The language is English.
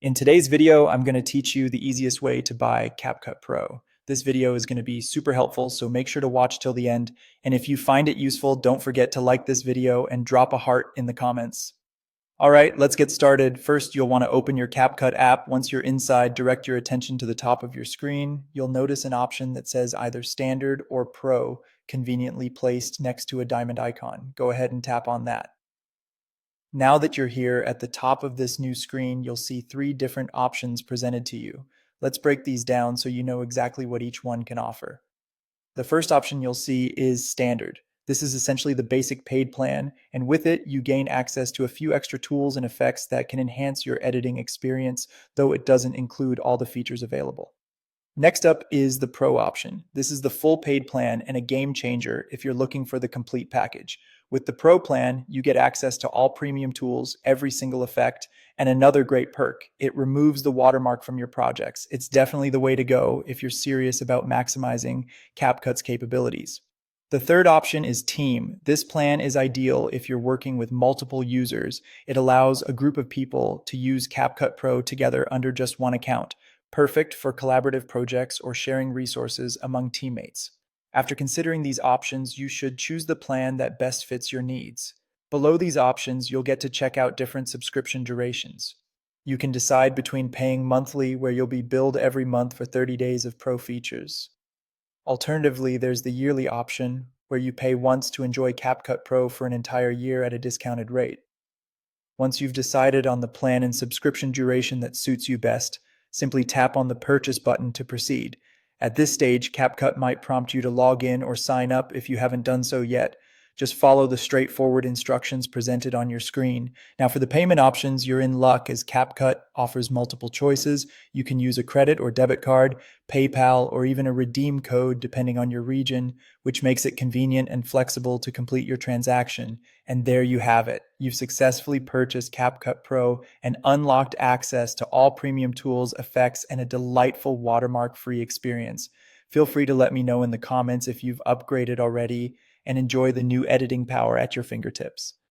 In today's video, I'm going to teach you the easiest way to buy CapCut Pro. This video is going to be super helpful, so make sure to watch till the end. And if you find it useful, don't forget to like this video and drop a heart in the comments. All right, let's get started. First, you'll want to open your CapCut app. Once you're inside, direct your attention to the top of your screen. You'll notice an option that says either Standard or Pro, conveniently placed next to a diamond icon. Go ahead and tap on that. Now that you're here at the top of this new screen, you'll see three different options presented to you. Let's break these down so you know exactly what each one can offer. The first option you'll see is Standard. This is essentially the basic paid plan, and with it, you gain access to a few extra tools and effects that can enhance your editing experience, though it doesn't include all the features available. Next up is the Pro option. This is the full paid plan and a game changer if you're looking for the complete package. With the Pro plan, you get access to all premium tools, every single effect, and another great perk. It removes the watermark from your projects. It's definitely the way to go if you're serious about maximizing CapCut's capabilities. The third option is Team. This plan is ideal if you're working with multiple users. It allows a group of people to use CapCut Pro together under just one account, perfect for collaborative projects or sharing resources among teammates. After considering these options, you should choose the plan that best fits your needs. Below these options, you'll get to check out different subscription durations. You can decide between paying monthly, where you'll be billed every month for 30 days of pro features. Alternatively, there's the yearly option, where you pay once to enjoy CapCut Pro for an entire year at a discounted rate. Once you've decided on the plan and subscription duration that suits you best, simply tap on the Purchase button to proceed. At this stage, CapCut might prompt you to log in or sign up if you haven't done so yet. Just follow the straightforward instructions presented on your screen. Now, for the payment options, you're in luck as CapCut offers multiple choices. You can use a credit or debit card, PayPal, or even a redeem code depending on your region, which makes it convenient and flexible to complete your transaction. And there you have it. You've successfully purchased CapCut Pro and unlocked access to all premium tools, effects, and a delightful watermark-free experience. Feel free to let me know in the comments if you've upgraded already and enjoy the new editing power at your fingertips.